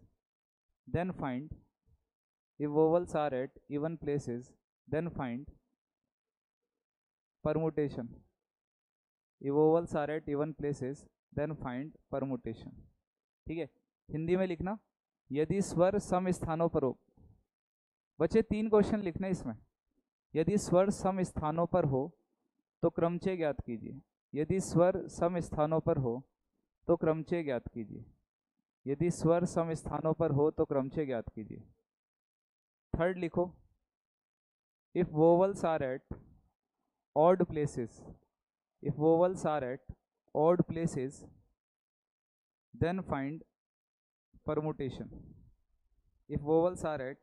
then find, if vowels are at even places, then find permutation, if vowels are at even places, then find permutation, ठीक है। हिंदी में लिखना, यदि स्वर सम स्थानों पर हो, बच्चे 3 क्वेश्चन लिखने इसमें, यदि स्वर सम स्थानों पर हो तो क्रमचय ज्ञात कीजिए, यदि स्वर सम स्थानों पर हो तो क्रमचय ज्ञात कीजिए, यदि स्वर सम स्थानों पर हो तो क्रमचय ज्ञात कीजिए। थर्ड लिखो, if vowels are at odd places, if vowels are at odd places, then find permutation, if vowels are at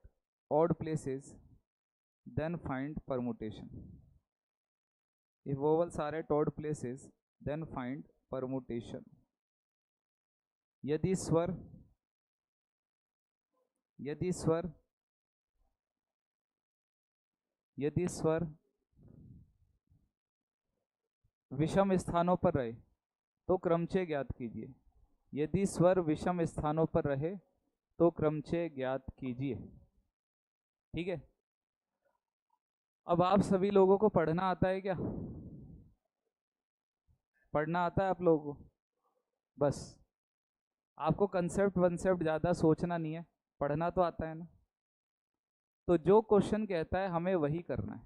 odd places, then find permutation, if vowels are at odd places, then find permutation। यदि स्वर विषम स्थानों पर रहे तो क्रमचय ज्ञात कीजिए, यदि स्वर विषम स्थानों पर रहे तो क्रमचय ज्ञात कीजिए, ठीक है। अब आप सभी लोगों को पढ़ना आता है क्या? पढ़ना आता है आप लोगों को? बस आपको कंसेप्ट वंसेप्ट ज़्यादा सोचना नहीं है, पढ़ना तो आता है ना। तो जो क्वेश्चन कहता है हमें वही करना है,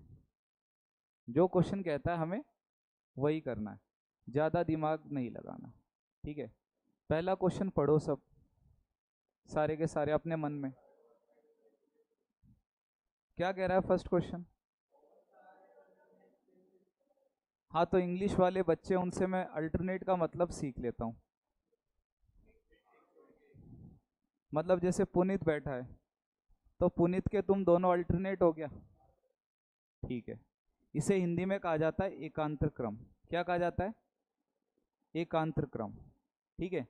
जो क्वेश्चन कहता है हमें वही करना है, ज़्यादा दिमाग नहीं लगाना, ठीक है। पहला क्वेश्चन पढ़ो सब, सारे के सारे अपने मन में। क्या कह रहा है फर्स्ट क्वेश्चन? हाँ, तो इंग्लिश वाले बच्चे, उनसे मैं अल्टरनेट का मतलब सीख लेता हूँ। मतलब जैसे पुनीत बैठा है तो पुनीत के तुम दोनों अल्टरनेट हो गया, ठीक है। इसे हिंदी में कहा जाता है एकांतर क्रम। क्या कहा जाता है? एकांतर क्रम, ठीक है।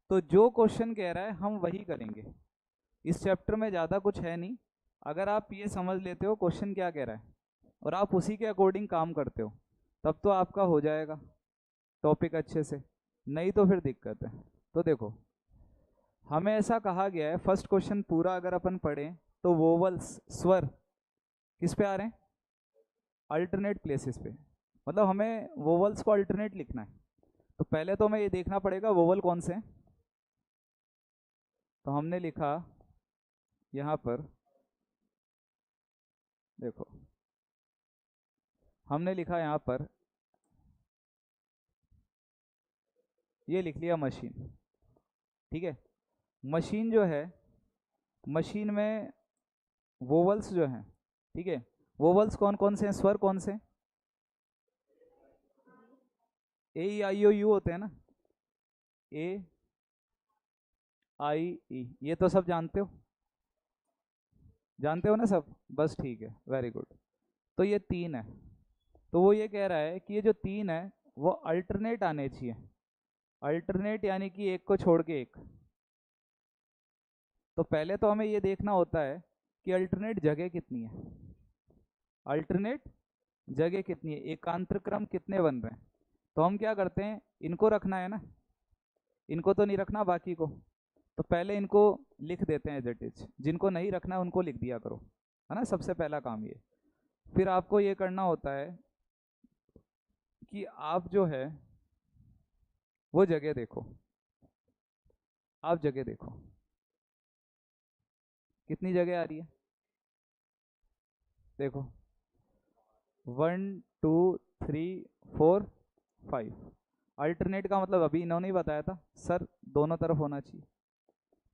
तो जो क्वेश्चन कह रहा है हम वही करेंगे, इस चैप्टर में ज़्यादा कुछ है नहीं। अगर आप ये समझ लेते हो क्वेश्चन क्या कह रहा है और आप उसी के अकॉर्डिंग काम करते हो, तब तो आपका हो जाएगा टॉपिक अच्छे से, नहीं तो फिर दिक्कत है। तो देखो, हमें ऐसा कहा गया है, फर्स्ट क्वेश्चन पूरा अगर अपन पढ़ें तो वोवल्स, स्वर किस पे आ रहे हैं? अल्टरनेट प्लेसेस पे। मतलब हमें वोवल्स को अल्टरनेट लिखना है, तो पहले तो हमें ये देखना पड़ेगा वोवल कौन से हैं। तो हमने लिखा यहाँ पर, देखो हमने लिखा यहाँ पर, ये लिख लिया मशीन, ठीक है। मशीन जो है, मशीन में वोवल्स जो हैं, ठीक है, वोवल्स कौन कौन से हैं, स्वर कौन से? ए ई आई ओ यू होते हैं ना, ए आई ई, ये तो सब जानते हो, जानते हो ना सब? बस ठीक है, वेरी गुड। तो ये 3 है, तो वो ये कह रहा है कि ये जो 3 है वो अल्टरनेट आने चाहिए, अल्टरनेट यानी कि एक को छोड़ के एक। तो पहले तो हमें ये देखना होता है कि अल्टरनेट जगह कितनी है, अल्टरनेट जगह कितनी है, एकांतर क्रम कितने बन रहे हैं। तो हम क्या करते हैं, इनको रखना है ना, इनको तो नहीं रखना बाकी को, तो पहले इनको लिख देते हैं एज इट इज, जिनको नहीं रखना है उनको लिख दिया करो, है ना, सबसे पहला काम ये। फिर आपको ये करना होता है कि आप जो है वो जगह देखो, आप जगह देखो कितनी जगह आ रही है, देखो 1 2 3 4 5। अल्टरनेट का मतलब अभी इन्होंने ही बताया था सर, दोनों तरफ होना चाहिए।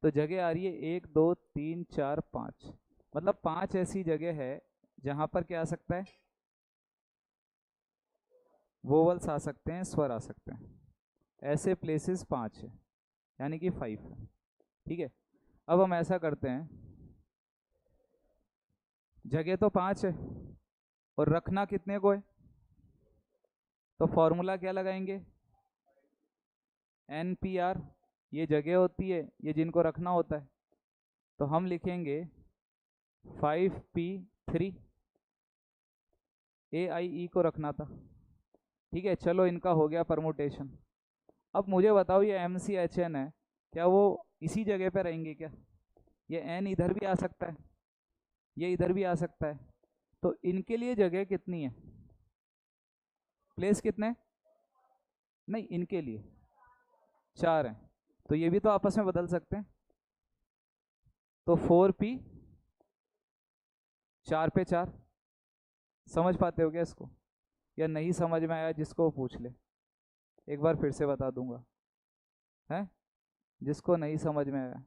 तो जगह आ रही है 1 2 3 4 5, मतलब 5 ऐसी जगह है जहां पर क्या आ सकता है, वोवल्स आ सकते हैं, स्वर आ सकते हैं, ऐसे प्लेसेस 5 है, यानी कि 5 है। ठीक है, अब हम ऐसा करते हैं, जगह तो 5 है और रखना कितने को है, तो फॉर्मूला क्या लगाएंगे, NPR, ये जगह होती है, ये जिनको रखना होता है, तो हम लिखेंगे 5P3, AIE को रखना था। ठीक है, चलो इनका हो गया परमुटेशन। अब मुझे बताओ ये MCHN है, क्या वो इसी जगह पे रहेंगे क्या, ये N इधर भी आ सकता है, ये इधर भी आ सकता है, तो इनके लिए जगह कितनी है, प्लेस कितने, नहीं इनके लिए 4 हैं, तो ये भी तो आपस में बदल सकते हैं, तो 4P 4 पे 4, समझ पाते हो क्या इसको, या नहीं समझ में आया जिसको वो पूछ ले, एक बार फिर से बता दूंगा, है जिसको नहीं समझ में आया,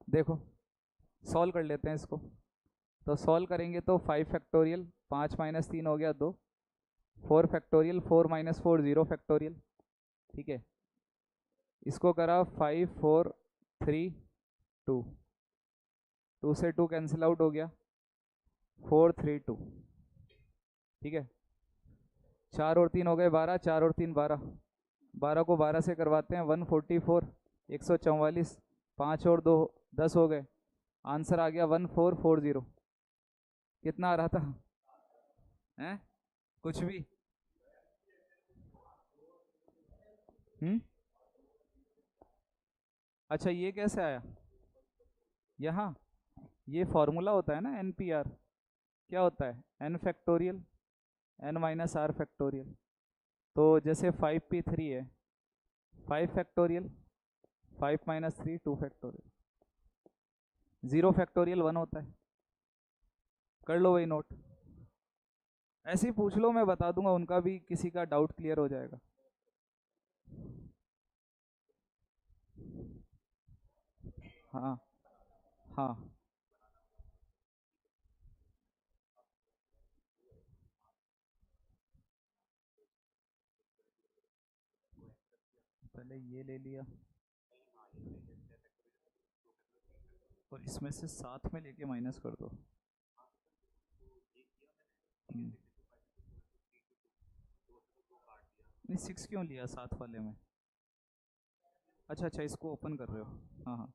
देखो सॉल्व कर लेते हैं इसको। तो सॉल्व करेंगे तो 5 फैक्टोरियल, 5 माइनस 3 हो गया 2, 4 फैक्टोरियल, 4 माइनस 4 0 फैक्टोरियल। ठीक है, इसको करा 5 4 3 2, 2 से 2 कैंसिल आउट हो गया, 4 3 2। ठीक है, 4 और 3 हो गए 12, 4 और 3 12, 12 को 12 से करवाते हैं 144, 144, 5 और 2 10 हो गए, आंसर आ गया 1440। कितना आ रहा था, हैं कुछ भी, अच्छा ये कैसे आया, यहाँ ये फॉर्मूला होता है ना NPR, क्या होता है N factorial N minus R factorial, तो जैसे 5P3 है 5 फैक्टोरियल, 5 माइनस 3 2 फैक्टोरियल, 0 फैक्टोरियल 1 होता है, कर लो वही नोट, ऐसे ही पूछ लो मैं बता दूंगा, उनका भी किसी का डाउट क्लियर हो जाएगा। हाँ हाँ, पहले ये ले लिया और इसमें से साथ में लेके माइनस कर दो। हम्म, नहीं 6 क्यों लिया साथ वाले में, अच्छा अच्छा इसको ओपन कर रहे हो, हाँ हाँ,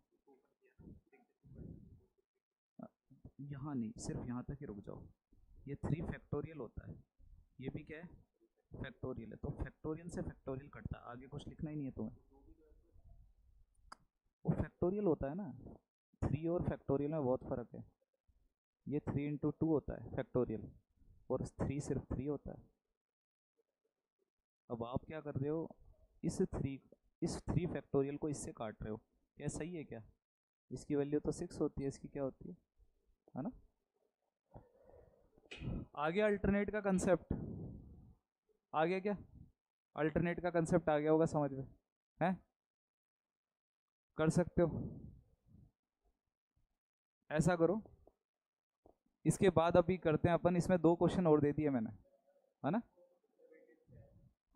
यहाँ नहीं सिर्फ यहाँ तक ही रुक जाओ, ये 3 फैक्टोरियल होता है, ये भी क्या है फैक्टोरियल है, तो फैक्टोरियल से फैक्टोरियल कटता है, आगे कुछ लिखना ही नहीं है तुम्हें, वो फैक्टोरियल होता है ना, 3 और फैक्टोरियल में बहुत फ़र्क है, ये 3 × 2 होता है फैक्टोरियल, और 3 सिर्फ 3 होता है। अब आप क्या कर रहे हो, इस 3 फैक्टोरियल को इससे काट रहे हो, क्या सही है क्या, इसकी वैल्यू तो 6 होती है, इसकी क्या होती है ना। आगे अल्टरनेट का कंसेप्ट आ गया क्या, अल्टरनेट का कंसेप्ट आ गया होगा समझ में, है कर सकते हो, ऐसा करो, इसके बाद अभी करते हैं अपन, इसमें 2 क्वेश्चन और दे दिए मैंने, है ना,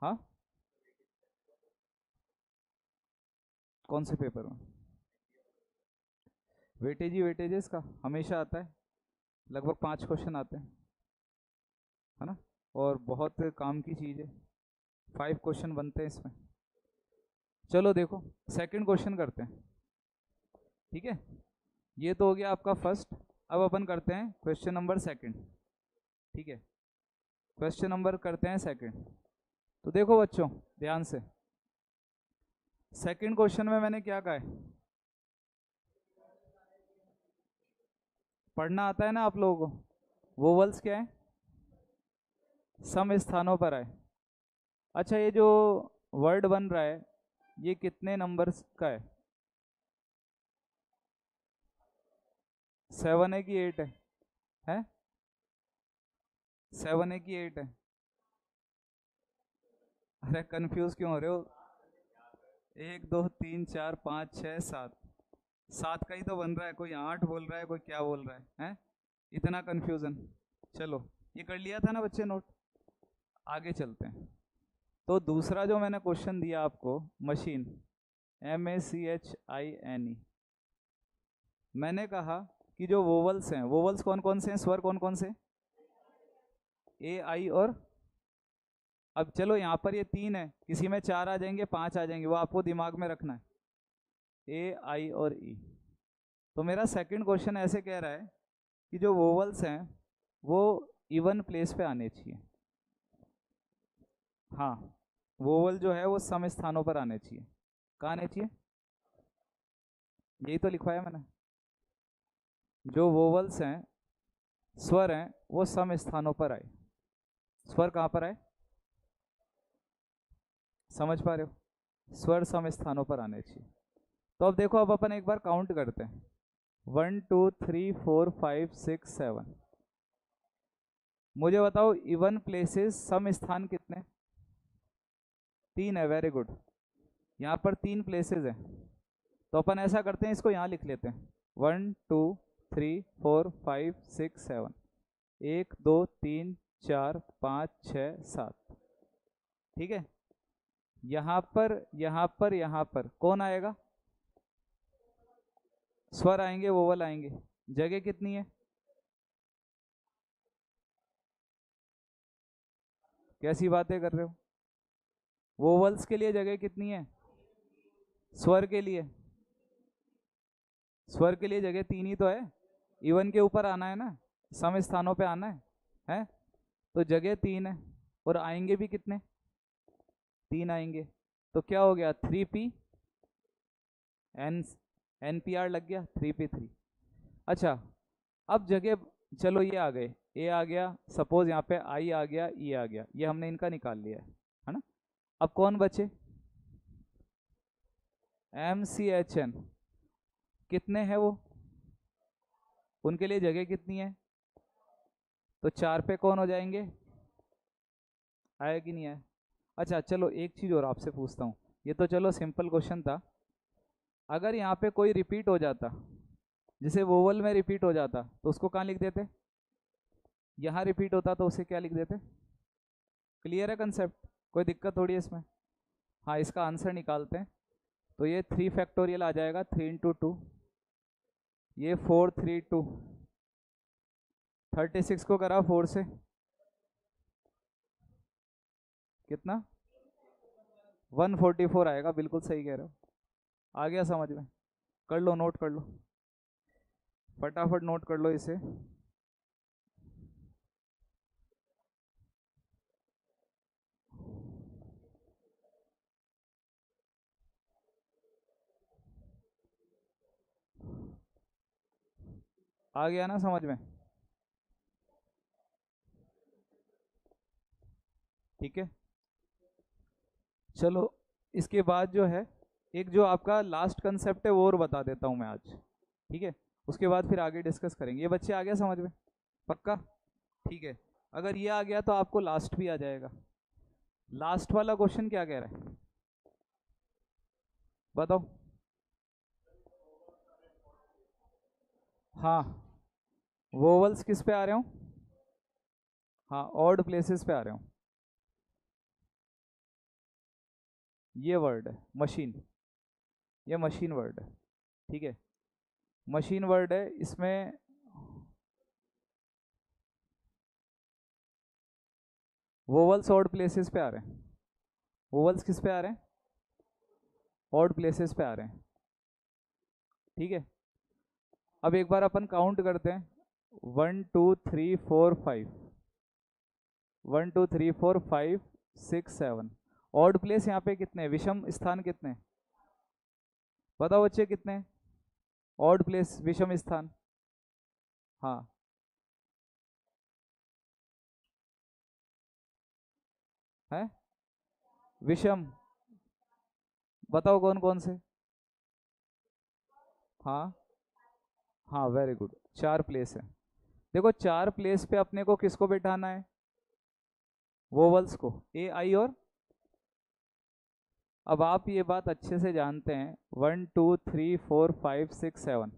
हाँ कौन से पेपर में, वेटेज ही वेटेजेस का हमेशा आता है, लगभग 5 क्वेश्चन आते हैं, है ना, और बहुत काम की चीज़ है, 5 क्वेश्चन बनते हैं इसमें। चलो देखो सेकंड क्वेश्चन करते हैं, ठीक है, ये तो हो गया आपका फर्स्ट, अब अपन करते हैं क्वेश्चन नंबर सेकंड। ठीक है, क्वेश्चन नंबर करते हैं सेकंड। तो देखो बच्चों ध्यान से, सेकंड क्वेश्चन में मैंने क्या कहा है, पढ़ना आता है ना आप लोगों को। वोवल्स क्या है, सम स्थानों पर आए। अच्छा ये जो वर्ड बन रहा है ये कितने नंबर्स का है, 7 है कि 8 है 7 है कि 8 है? अरे कंफ्यूज क्यों हो रहे हो? 1 2 3 4 5 6 7, 7 का ही तो बन रहा है, कोई 8 बोल रहा है, कोई क्या बोल रहा है, हैं? इतना कंफ्यूजन। चलो ये कर लिया था ना बच्चे नोट, आगे चलते हैं। तो दूसरा जो मैंने क्वेश्चन दिया आपको, मशीन, MACHINE, मैंने कहा कि जो वोवल्स हैं, वोवल्स कौन कौन से हैं, स्वर कौन कौन से, ए आई और, अब चलो यहाँ पर ये 3 है, किसी में 4 आ जाएंगे 5 आ जाएंगे, वो आपको दिमाग में रखना है, ए आई और ई। तो मेरा सेकंड क्वेश्चन ऐसे कह रहा है कि जो वोवल्स हैं वो इवन प्लेस पे आने चाहिए। हाँ वोवल जो है वो सम स्थानों पर आने चाहिए। कहाँ आने चाहिए, यही तो लिखवाया मैंने। जो वोवल्स हैं, स्वर हैं, वो सम स्थानों पर आए। स्वर कहाँ पर आए, समझ पा रहे हो, स्वर सम स्थानों पर आने चाहिए। तो अब देखो, अब अपन एक बार काउंट करते हैं, 1 2 3 4 5 6 7। मुझे बताओ इवन प्लेसेस सम स्थान कितने, 3 है, वेरी गुड। यहाँ पर 3 प्लेसेस हैं, तो अपन ऐसा करते हैं, इसको यहाँ लिख लेते हैं, 1 2 3 4 5 6 7, 1 2 3 4 5 6 7, ठीक है। यहाँ पर यहाँ पर यहाँ पर कौन आएगा, स्वर आएंगे, वोवल आएंगे। जगह कितनी है, कैसी बातें कर रहे हो, वोवल्स के लिए जगह कितनी है, स्वर के लिए, स्वर के लिए जगह 3 ही तो है। इवन के ऊपर आना है ना, सम स्थानों पे आना है? तो जगह 3 है, और आएंगे भी कितने, 3 आएंगे। तो क्या हो गया, 3P, एन NPR लग गया, 3P3। अच्छा अब जगह, चलो ये आ गए, ए आ गया, सपोज यहाँ पे आई आ गया, ई आ गया, ये हमने इनका निकाल लिया है ना। अब कौन बचे, MCHN, कितने हैं वो, उनके लिए जगह कितनी है, तो 4 पे कौन हो जाएंगे, आया कि नहीं आया? अच्छा चलो एक चीज़ और आपसे पूछता हूँ, ये तो चलो सिंपल क्वेश्चन था, अगर यहाँ पे कोई रिपीट हो जाता, जैसे वोवल में रिपीट हो जाता, तो उसको कहाँ लिख देते, यहाँ रिपीट होता तो उसे क्या लिख देते? क्लियर है कंसेप्ट, कोई दिक्कत थोड़ी है इसमें? हाँ इसका आंसर निकालते हैं, तो ये 3 फैक्टोरियल आ जाएगा, 3 इंटू 2, ये 4 3 2, 36 को करा 4 से, कितना, 144 आएगा, बिल्कुल सही कह रहे हो। आ गया समझ में, कर लो, नोट कर लो, फटाफट नोट कर लो इसे। आ गया ना समझ में, ठीक है। चलो इसके बाद जो है, एक जो आपका लास्ट कंसेप्ट है वो और बता देता हूँ मैं आज, ठीक है। उसके बाद फिर आगे डिस्कस करेंगे। ये बच्चे आ गया समझ में, पक्का? ठीक है, अगर ये आ गया तो आपको लास्ट भी आ जाएगा। लास्ट वाला क्वेश्चन क्या कह रहा है, बताओ। हाँ वोवल्स किस पे आ रहे हो, हाँ ऑड प्लेसेस पे आ रहे हो। ये वर्ड है मशीन, ये मशीन वर्ड है, ठीक है, मशीन वर्ड है। इसमें वोवल्स ऑड प्लेसेस पे आ रहे हैं, वोवल्स किस पे आ रहे हैं, ऑड प्लेसेस पे आ रहे हैं, ठीक है। अब एक बार अपन काउंट करते हैं, 1 2 3 4 5, 1 2 3 4 5 6 7। ऑड प्लेस यहाँ पे कितने, विषम स्थान कितने बताओ बच्चे, कितने ऑड प्लेस विषम स्थान? हाँ है विषम, बताओ कौन कौन से। हाँ हाँ वेरी गुड, 4 प्लेस है। देखो 4 प्लेस पे अपने को किसको बैठाना है, वोवल्स को, ए आई और। अब आप ये बात अच्छे से जानते हैं, 1 2 3 4 5 6 7,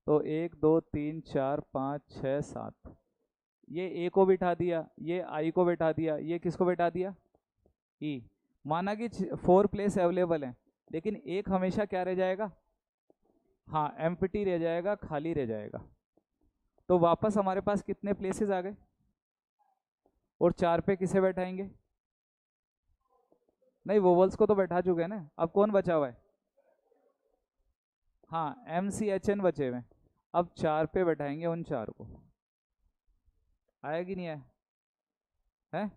तो 1 2 3 4 5 6 7, ये ए को बिठा दिया, ये आई को बैठा दिया, ये किसको बैठा दिया, ई। माना कि 4 प्लेस अवेलेबल हैं, लेकिन एक हमेशा क्या रह जाएगा, हाँ एम्प्टी रह जाएगा, खाली रह जाएगा। तो वापस हमारे पास कितने प्लेसेस आ गए, और 4 पे किसे बैठाएंगे, नहीं वोवल्स को तो बैठा चुके हैं ना, अब कौन बचा हुआ है, हाँ एम सी एच एन बचे हुए हैं। अब 4 पे बैठाएंगे उन 4 को, आया कि नहीं आया है?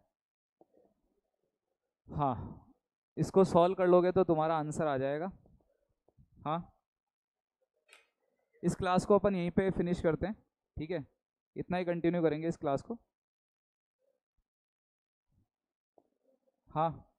हाँ, इसको सॉल्व कर लोगे तो तुम्हारा आंसर आ जाएगा। हाँ, इस क्लास को अपन यहीं पे फिनिश करते हैं, ठीक है, इतना ही कंटिन्यू करेंगे इस क्लास को। हाँ